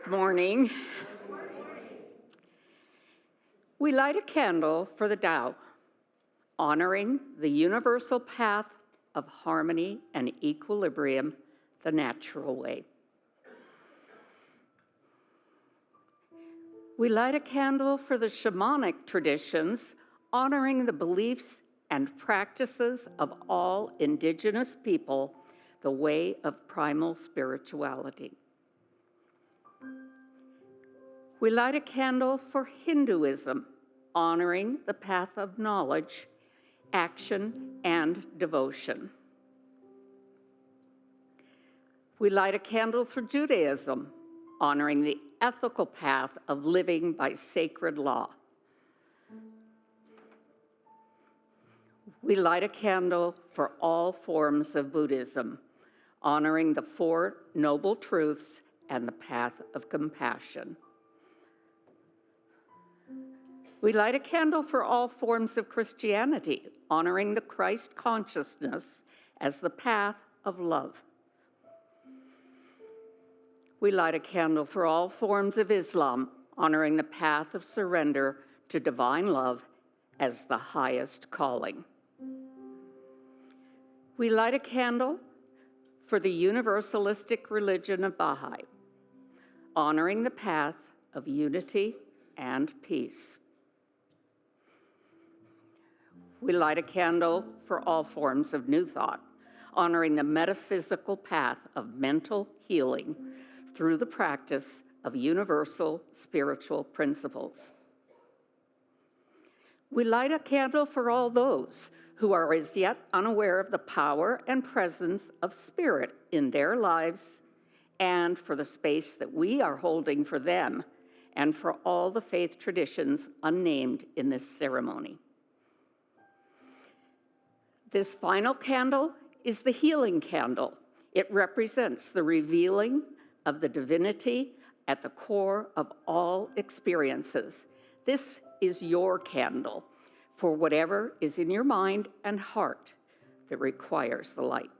Good morning. We light a candle for the Tao, honoring the universal path of harmony and equilibrium, the natural way. We light a candle for the shamanic traditions, honoring the beliefs and practices of all indigenous people, the way of primal spirituality. We light a candle for Hinduism, honoring the path of knowledge, action, and devotion. We light a candle for Judaism, honoring the ethical path of living by sacred law. We light a candle for all forms of Buddhism, honoring the Four Noble Truths and the path of compassion. We light a candle for all forms of Christianity, honoring the Christ consciousness as the path of love. We light a candle for all forms of Islam, honoring the path of surrender to divine love as the highest calling. We light a candle for the universalistic religion of Baha'i, honoring the path of unity and peace. We light a candle for all forms of New Thought, honoring the metaphysical path of mental healing through the practice of universal spiritual principles. We light a candle for all those who are as yet unaware of the power and presence of spirit in their lives, and for the space that we are holding for them, and for all the faith traditions unnamed in this ceremony. This final candle is the healing candle. It represents the revealing of the divinity at the core of all experiences. This is your candle for whatever is in your mind and heart that requires the light.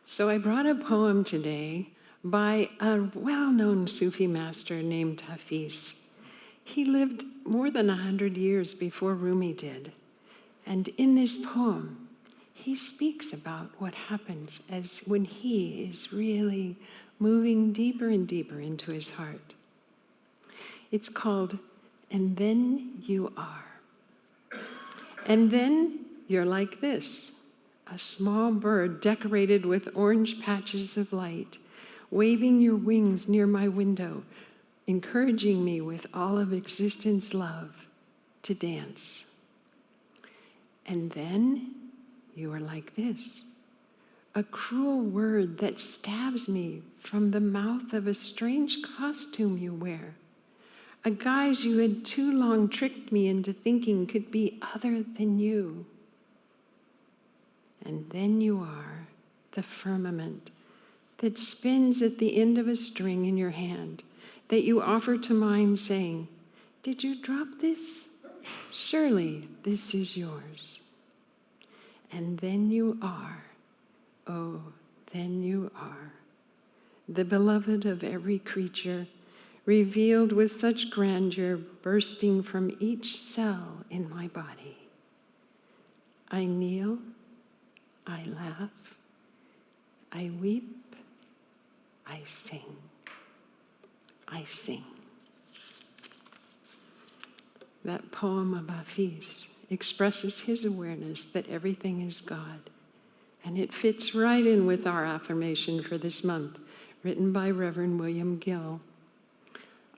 So I brought a poem today by a well-known Sufi master named Hafiz. He lived more than 100 years before Rumi did. And in this poem, he speaks about what happens as when he is really moving deeper and deeper into his heart. It's called, "And Then You Are." And then you're like this. A small bird decorated with orange patches of light, waving your wings near my window, encouraging me with all of existence love to dance. And then you are like this, a cruel word that stabs me from the mouth of a strange costume you wear, a guise you had too long tricked me into thinking could be other than you. And then you are the firmament that spins at the end of a string in your hand that you offer to mine, saying, "Did you drop this? Surely this is yours." And then you are, oh, then you are, the beloved of every creature, revealed with such grandeur, bursting from each cell in my body. I kneel, I laugh, I weep, I sing, I sing. That poem of Hafiz expresses his awareness that everything is God, and it fits right in with our affirmation for this month, written by Reverend William Gill.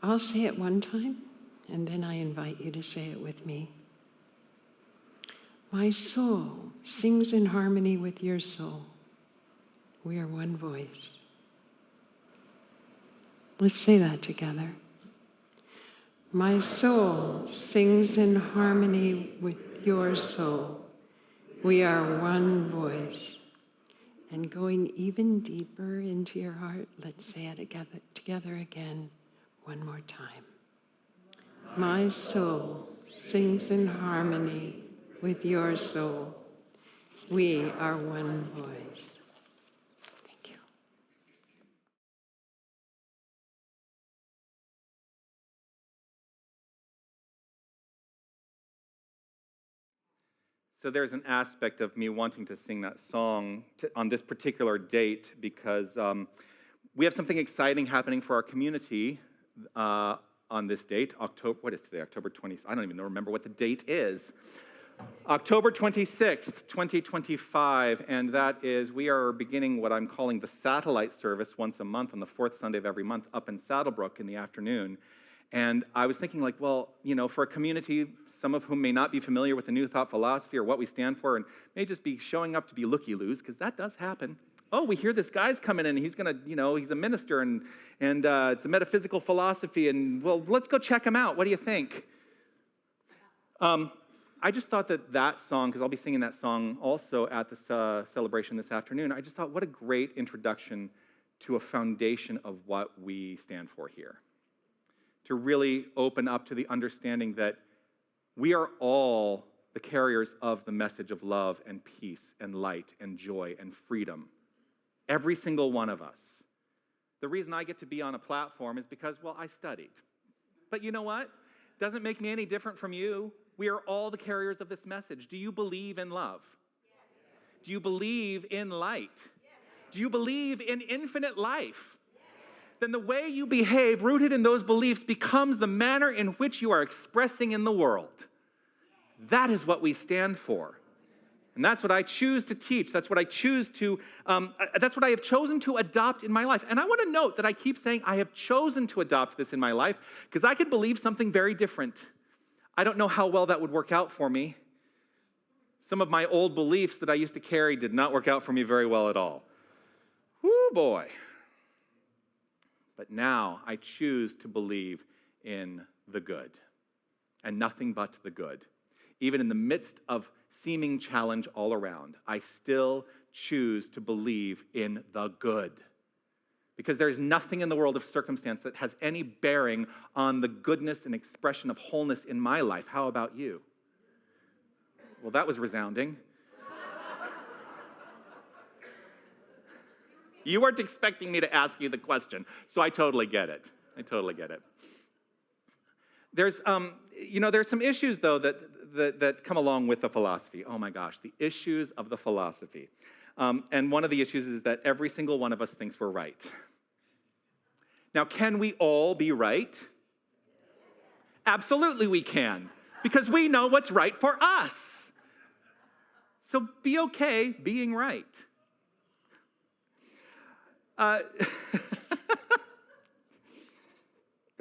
I'll say it one time, and then I invite you to say it with me. My soul sings in harmony with your soul. We are one voice. Let's say that together. My soul sings in harmony with your soul. We are one voice. And going even deeper into your heart, let's say it together again, one more time. My soul sings in harmony with your soul. We are one voice. Thank you. So there's an aspect of me wanting to sing that song on this particular date because we have something exciting happening for our community on this date. What is today? October 20th. I don't even remember what the date is. October 26th, 2025, and that is, we are beginning what I'm calling the satellite service once a month on the fourth Sunday of every month up in Saddlebrook in the afternoon. And I was thinking, like, well, for a community, some of whom may not be familiar with the New Thought philosophy or what we stand for, and may just be showing up to be looky-loos, because that does happen. Oh, we hear this guy's coming in, and he's going to, he's a minister, and it's a metaphysical philosophy, and, well, let's go check him out. What do you think? I just thought that song, because I'll be singing that song also at the celebration this afternoon, I just thought, what a great introduction to a foundation of what we stand for here. To really open up to the understanding that we are all the carriers of the message of love and peace and light and joy and freedom. Every single one of us. The reason I get to be on a platform is because, well, I studied. But you know what? Doesn't make me any different from you. We are all the carriers of this message. Do you believe in love? Yes. Do you believe in light? Yes. Do you believe in infinite life? Yes. Then the way you behave, rooted in those beliefs, becomes the manner in which you are expressing in the world. That is what we stand for. And that's what I choose to teach. That's what I choose to, that's what I have chosen to adopt in my life. And I want to note that I keep saying I have chosen to adopt this in my life because I could believe something very different. I don't know how well that would work out for me. Some of my old beliefs that I used to carry did not work out for me very well at all. Whoo, boy. But now I choose to believe in the good and nothing but the good. Even in the midst of seeming challenge all around, I still choose to believe in the good. Because there's nothing in the world of circumstance that has any bearing on the goodness and expression of wholeness in my life. How about you? Well, that was resounding. You weren't expecting me to ask you the question, so I totally get it. There's some issues, though, that come along with the philosophy. Oh my gosh, the issues of the philosophy. And one of the issues is that every single one of us thinks we're right. Now, can we all be right? Absolutely we can, because we know what's right for us. So be okay being right. There's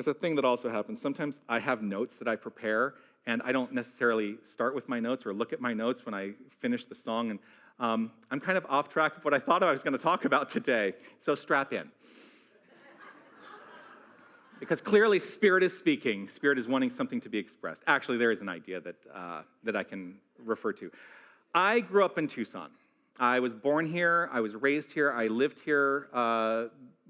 a thing that also happens. Sometimes I have notes that I prepare, and I don't necessarily start with my notes or look at my notes when I finish the song, and I'm kind of off track of what I thought I was going to talk about today. So strap in. Because clearly Spirit is speaking. Spirit is wanting something to be expressed. Actually, there is an idea that I can refer to. I grew up in Tucson. I was born here. I was raised here. I lived here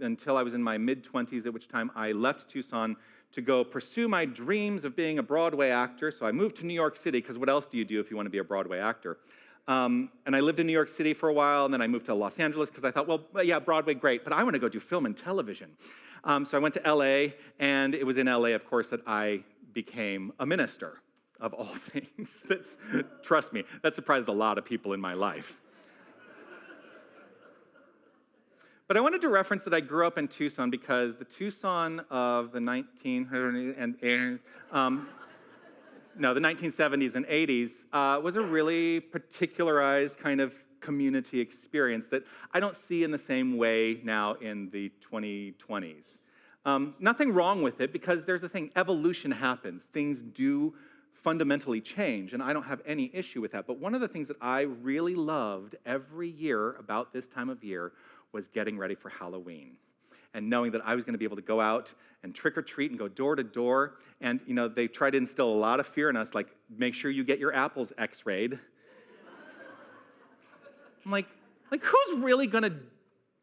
until I was in my mid-20s, at which time I left Tucson to go pursue my dreams of being a Broadway actor. So I moved to New York City, because what else do you do if you want to be a Broadway actor? And I lived in New York City for a while, and then I moved to Los Angeles, because I thought, well, yeah, Broadway, great, but I want to go do film and television. So I went to LA, and it was in LA, of course, that I became a minister, of all things. Trust me, that surprised a lot of people in my life. But I wanted to reference that I grew up in Tucson because the Tucson of the 1970s and 80s was a really particularized kind of community experience that I don't see in the same way now in the 2020s. Nothing wrong with it, because there's a thing, evolution happens. Things do fundamentally change, and I don't have any issue with that. But one of the things that I really loved every year about this time of year was getting ready for Halloween and knowing that I was going to be able to go out and trick-or-treat and go door to door. And, they try to instill a lot of fear in us, like, make sure you get your apples x-rayed. I'm like, who's really going to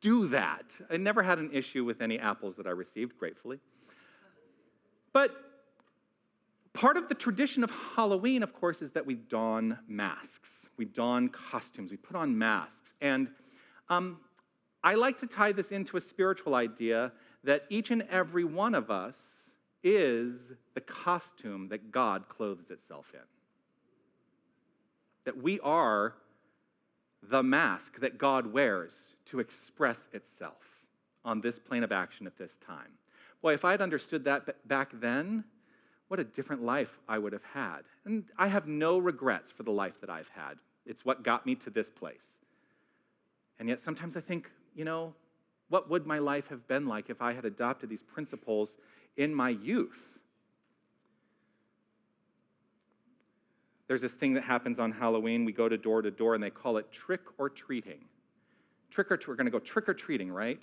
do that? I never had an issue with any apples that I received, gratefully. But Part of the tradition of Halloween, of course, is that we don masks. We don costumes. We put on masks. And I like to tie this into a spiritual idea that each and every one of us is the costume that God clothes itself in. That we are the mask that God wears to express itself on this plane of action at this time. Boy, if I had understood that back then, what a different life I would have had. And I have no regrets for the life that I've had. It's what got me to this place. And yet sometimes I think, what would my life have been like if I had adopted these principles in my youth? There's this thing that happens on Halloween. We go to door, and they call it trick or treating. We're going to go trick or treating, right?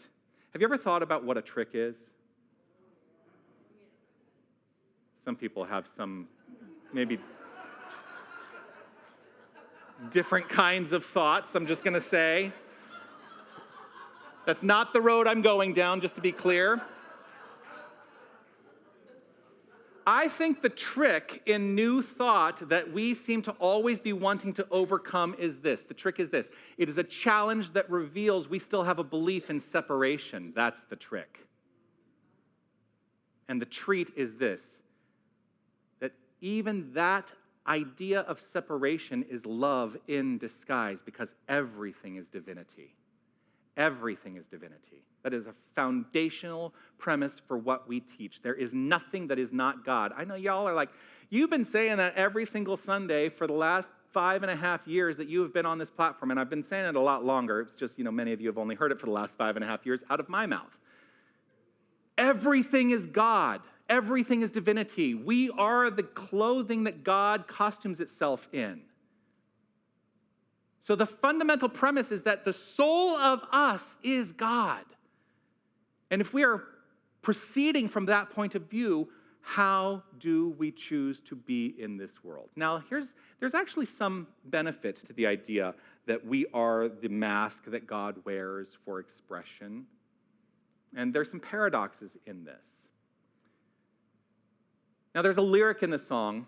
Have you ever thought about what a trick is? Some people have some maybe different kinds of thoughts, I'm just going to say. That's not the road I'm going down, just to be clear. I think the trick in new thought that we seem to always be wanting to overcome is this. The trick is this. It is a challenge that reveals we still have a belief in separation. That's the trick. And the treat is this, that even that idea of separation is love in disguise, because everything is divinity. Everything is divinity. That is a foundational premise for what we teach. There is nothing that is not God. I know y'all are like, you've been saying that every single Sunday for the last 5.5 years that you have been on this platform, and I've been saying it a lot longer. It's just, many of you have only heard it for the last 5.5 years out of my mouth. Everything is God. Everything is divinity. We are the clothing that God costumes itself in. So the fundamental premise is that the soul of us is God. And if we are proceeding from that point of view, how do we choose to be in this world? Now, there's actually some benefit to the idea that we are the mask that God wears for expression. And there's some paradoxes in this. Now, there's a lyric in the song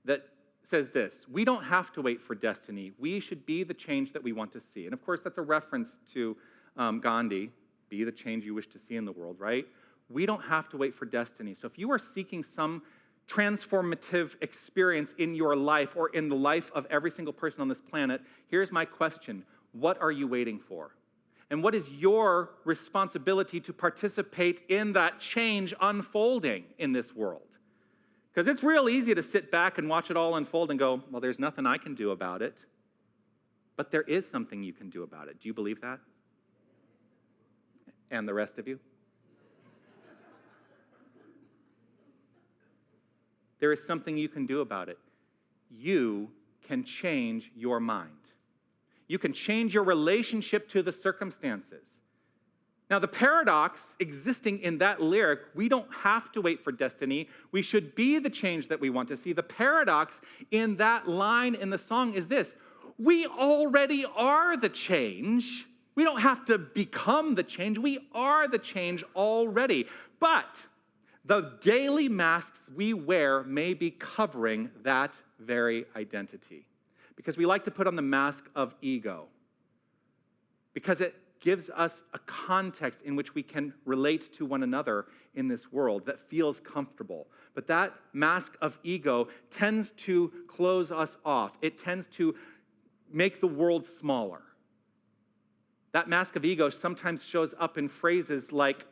that says this: we don't have to wait for destiny. We should be the change that we want to see. And of course, that's a reference to Gandhi, be the change you wish to see in the world, right? We don't have to wait for destiny. So if you are seeking some transformative experience in your life or in the life of every single person on this planet, here's my question. What are you waiting for? And what is your responsibility to participate in that change unfolding in this world? Because it's real easy to sit back and watch it all unfold and go, well, there's nothing I can do about it. But there is something you can do about it. Do you believe that? And the rest of you? There is something you can do about it. You can change your mind. You can change your relationship to the circumstances. Now, the paradox existing in that lyric, we don't have to wait for destiny. We should be the change that we want to see. The paradox in that line in the song is this: we already are the change. We don't have to become the change. We are the change already. But the daily masks we wear may be covering that very identity. Because we like to put on the mask of ego. Because it gives us a context in which we can relate to one another in this world that feels comfortable. But that mask of ego tends to close us off. It tends to make the world smaller. That mask of ego sometimes shows up in phrases like,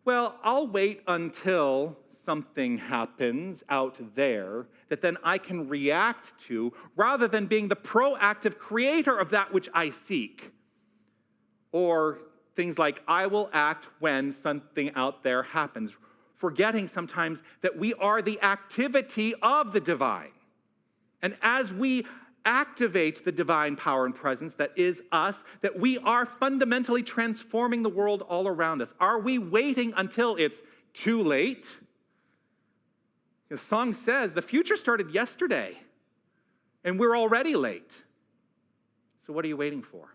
well, I'll wait until something happens out there that then I can react to, rather than being the proactive creator of that which I seek. Or things like, I will act when something out there happens, forgetting sometimes that we are the activity of the divine. And as we activate the divine power and presence that is us, that we are fundamentally transforming the world all around us. Are we waiting until it's too late? The song says the future started yesterday, and we're already late. So what are you waiting for?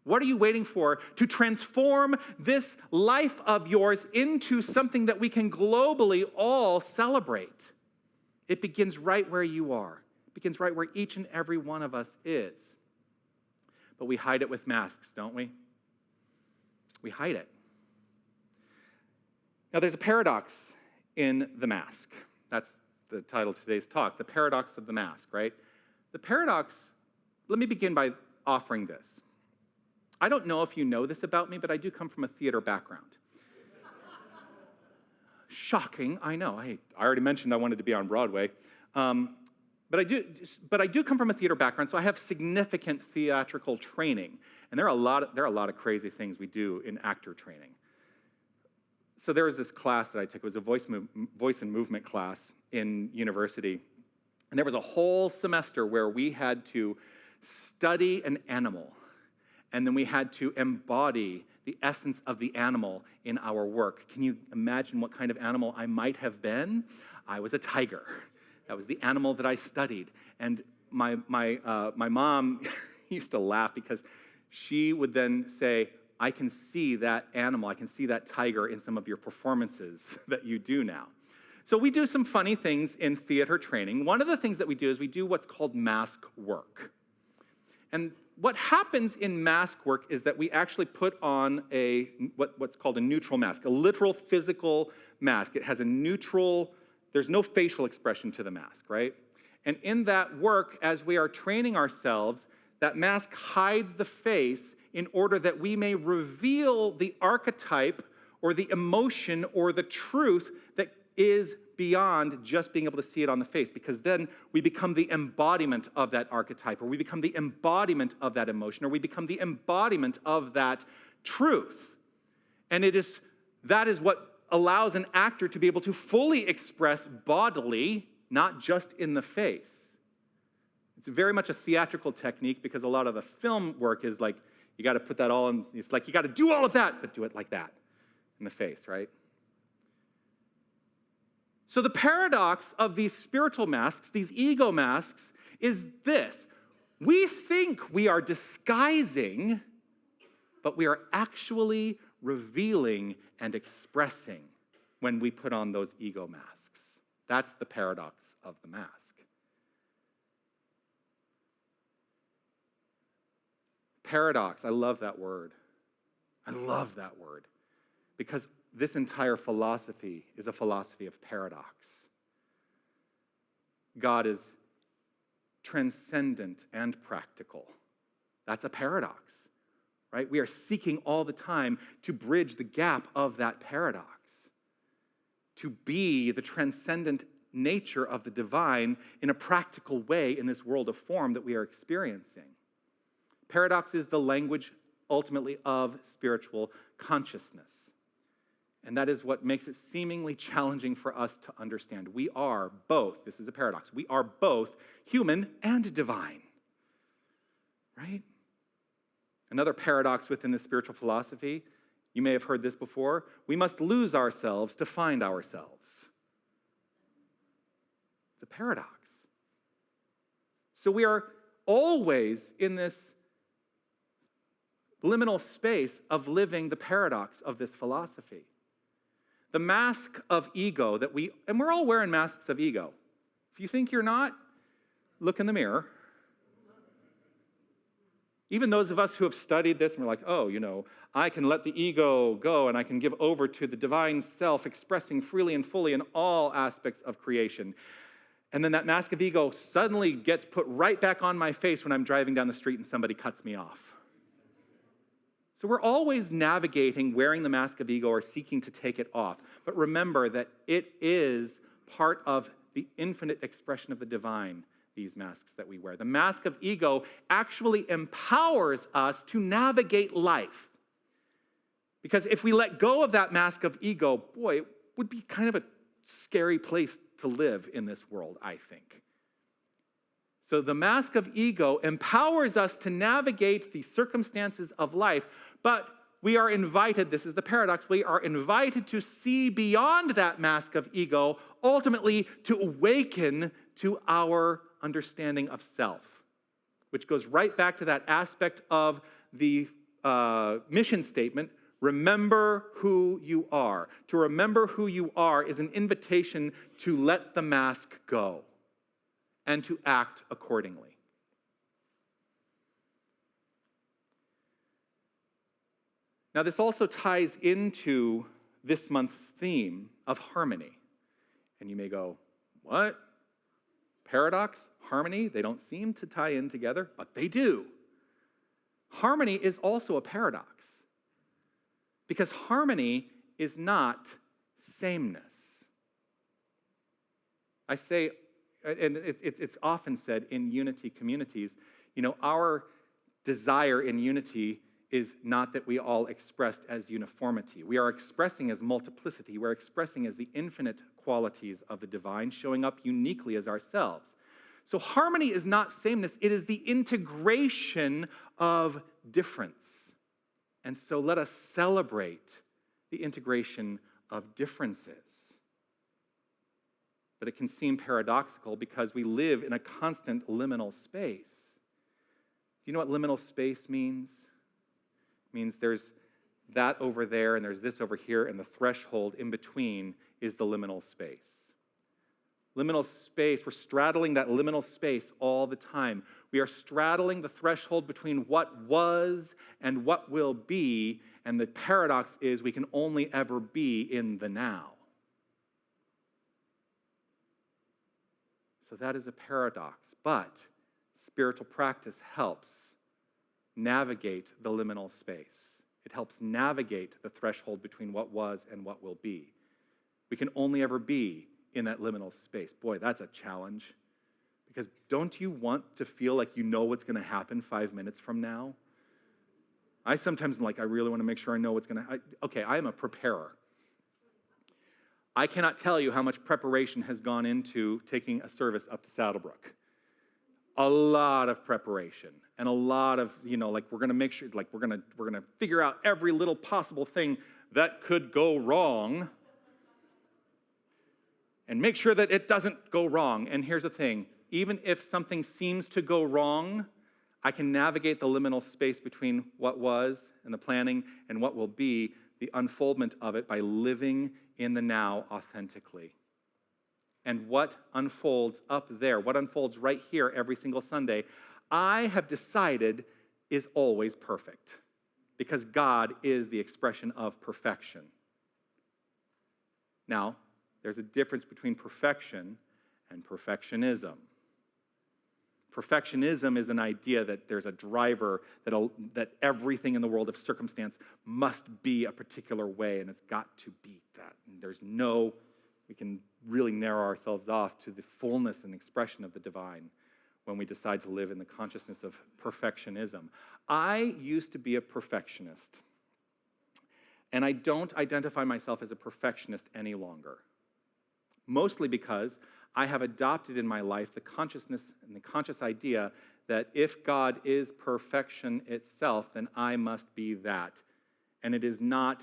What are you waiting for to transform this life of yours into something that we can globally all celebrate? It begins right where you are. It begins right where each and every one of us is. But we hide it with masks, don't we? We hide it. Now, there's a paradox in the mask. That's the title of today's talk, the paradox of the mask, right? The paradox, let me begin by offering this. I don't know if you know this about me, but I do come from a theater background. Shocking, I know. I already mentioned I wanted to be on Broadway. But I do come from a theater background, so I have significant theatrical training. And there are a lot of crazy things we do in actor training. So there was this class that I took. It was a voice and movement class in university. And there was a whole semester where we had to study an animal. And then we had to embody the essence of the animal in our work. Can you imagine what kind of animal I might have been? I was a tiger. That was the animal that I studied. And my mom used to laugh because she would then say, I can see that animal, I can see that tiger in some of your performances that you do now. So we do some funny things in theater training. One of the things that we do is we do what's called mask work. And what happens in mask work is that we actually put on what's called a neutral mask, a literal physical mask. It has a neutral, there's no facial expression to the mask, right? And in that work, as we are training ourselves, that mask hides the face in order that we may reveal the archetype or the emotion or the truth that is beyond just being able to see it on the face, because then we become the embodiment of that archetype, or we become the embodiment of that emotion, or we become the embodiment of that truth. And that is what allows an actor to be able to fully express bodily, not just in the face. It's very much a theatrical technique because a lot of the film work is like, you got to put that all in, it's like you got to do all of that, but do it like that in the face, right? So the paradox of these spiritual masks, these ego masks, is this. We think we are disguising, but we are actually revealing and expressing when we put on those ego masks. That's the paradox of the mask. Paradox, I love that word. I love that word. Because this entire philosophy is a philosophy of paradox. God is transcendent and practical. That's a paradox, right? We are seeking all the time to bridge the gap of that paradox, to be the transcendent nature of the divine in a practical way in this world of form that we are experiencing. Paradox is the language, ultimately, of spiritual consciousness. And that is what makes it seemingly challenging for us to understand. We are both, this is a paradox, we are both human and divine, right? Another paradox within the spiritual philosophy, you may have heard this before, we must lose ourselves to find ourselves. It's a paradox. So we are always in this liminal space of living the paradox of this philosophy. The mask of ego and we're all wearing masks of ego. If you think you're not, look in the mirror. Even those of us who have studied this and we're like, oh, I can let the ego go and I can give over to the divine self expressing freely and fully in all aspects of creation. And then that mask of ego suddenly gets put right back on my face when I'm driving down the street and somebody cuts me off. So we're always navigating, wearing the mask of ego or seeking to take it off. But remember that it is part of the infinite expression of the divine, these masks that we wear. The mask of ego actually empowers us to navigate life. Because if we let go of that mask of ego, boy, it would be kind of a scary place to live in this world, I think. So the mask of ego empowers us to navigate the circumstances of life, but we are invited, this is the paradox, we are invited to see beyond that mask of ego, ultimately to awaken to our understanding of self, which goes right back to that aspect of the mission statement, remember who you are. To remember who you are is an invitation to let the mask go and to act accordingly. Now, this also ties into this month's theme of harmony. And you may go, what? Paradox? Harmony? They don't seem to tie in together, but they do. Harmony is also a paradox because harmony is not sameness. I say, and it's often said in unity communities, our desire in unity is not that we all expressed as uniformity. We are expressing as multiplicity. We're expressing as the infinite qualities of the divine showing up uniquely as ourselves. So harmony is not sameness. It is the integration of difference. And so let us celebrate the integration of differences. But it can seem paradoxical because we live in a constant liminal space. Do you know what liminal space means? It means there's that over there and there's this over here, and the threshold in between is the liminal space. Liminal space, we're straddling that liminal space all the time. We are straddling the threshold between what was and what will be, and the paradox is we can only ever be in the now. So that is a paradox, but spiritual practice helps navigate the liminal space. It helps navigate the threshold between what was and what will be. We can only ever be in that liminal space. Boy, that's a challenge. Because don't you want to feel like you know what's going to happen 5 minutes from now? I sometimes am like, I really want to make sure I know what's going to happen. Okay, I am a preparer. I cannot tell you how much preparation has gone into taking a service up to Saddlebrook. A lot of preparation and a lot of, we're going to make sure, we're going to figure out every little possible thing that could go wrong and make sure that it doesn't go wrong. And here's the thing, even if something seems to go wrong, I can navigate the liminal space between what was and the planning and what will be, the unfoldment of it, by living in the now authentically. And what unfolds up there, what unfolds right here every single Sunday, I have decided is always perfect, because God is the expression of perfection. Now, there's a difference between perfection and perfectionism. Perfectionism is an idea that there's a driver, that everything in the world of circumstance must be a particular way, and it's got to be that. And we can really narrow ourselves off to the fullness and expression of the divine when we decide to live in the consciousness of perfectionism. I used to be a perfectionist, and I don't identify myself as a perfectionist any longer. Mostly because I have adopted in my life the consciousness and the conscious idea that if God is perfection itself, then I must be that. And it is not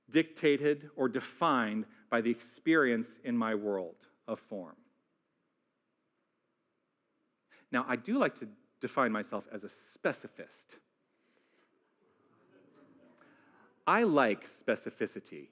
dictated or defined by the experience in my world of form. Now, I do like to define myself as a specificist. I like specificity.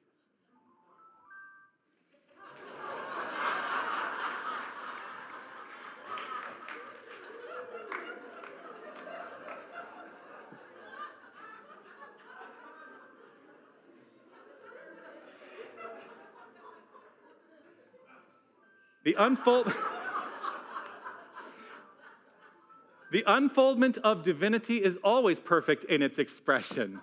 The unfoldment of divinity is always perfect in its expression.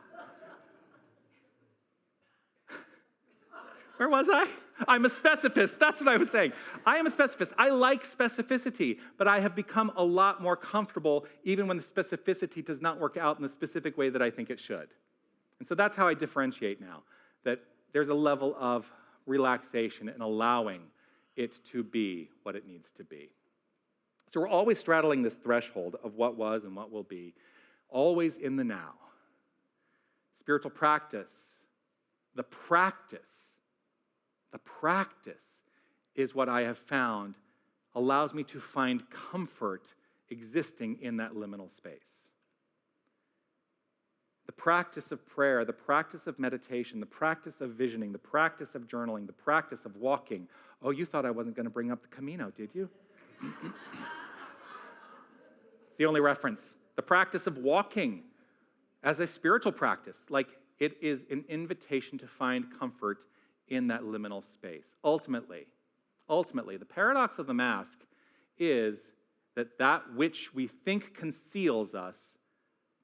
Where was I? I'm a specificist. That's what I was saying. I am a specificist. I like specificity, but I have become a lot more comfortable even when the specificity does not work out in the specific way that I think it should. And so that's how I differentiate now, that there's a level of relaxation and allowing it to be what it needs to be. So we're always straddling this threshold of what was and what will be, always in the now. Spiritual practice, the practice is what I have found allows me to find comfort existing in that liminal space. practice of prayer, the practice of meditation, the practice of visioning, the practice of journaling, the practice of walking. Oh, you thought I wasn't going to bring up the Camino, did you? It's the only reference. The practice of walking as a spiritual practice. Like, it is an invitation to find comfort in that liminal space. Ultimately, the paradox of the mask is that that which we think conceals us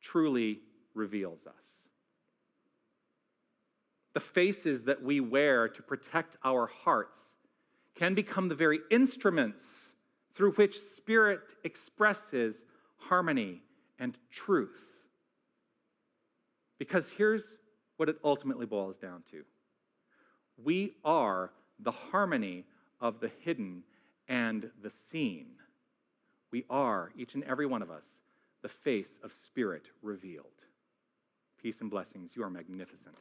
truly reveals us. The faces that we wear to protect our hearts can become the very instruments through which Spirit expresses harmony and truth. Because here's what it ultimately boils down to. We are the harmony of the hidden and the seen. We are, each and every one of us, the face of Spirit revealed. Peace and blessings. You are magnificent.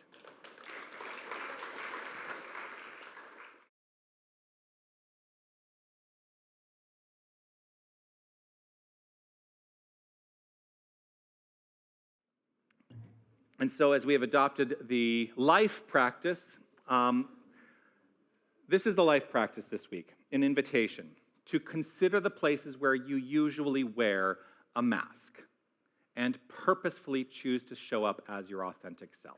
And so as we have adopted the life practice, this is the life practice this week, an invitation to consider the places where you usually wear a mask and purposefully choose to show up as your authentic self.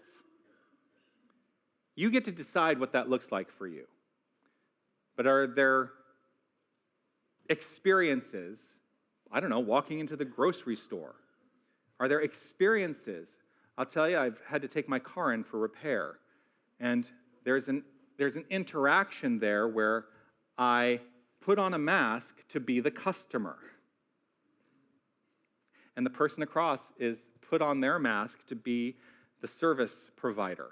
You get to decide what that looks like for you. But are there experiences, I don't know, walking into the grocery store? Are there experiences? I'll tell you, I've had to take my car in for repair, and there's an interaction there where I put on a mask to be the customer, and the person across is put on their mask to be the service provider,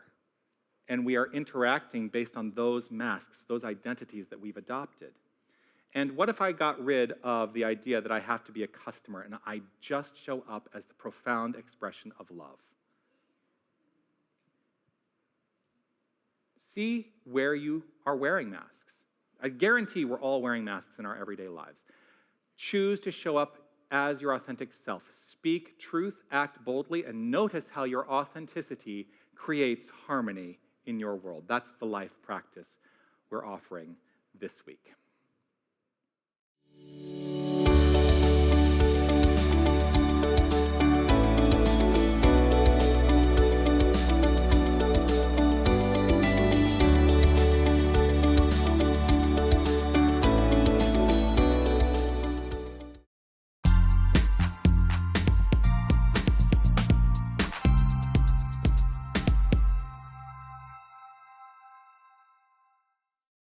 and we are interacting based on those masks, those identities that we've adopted. And what if I got rid of the idea that I have to be a customer and I just show up as the profound expression of love? See where you are wearing masks. I guarantee we're all wearing masks in our everyday lives. Choose to show up as your authentic self. Speak truth, act boldly, and notice how your authenticity creates harmony in your world. That's the life practice we're offering this week.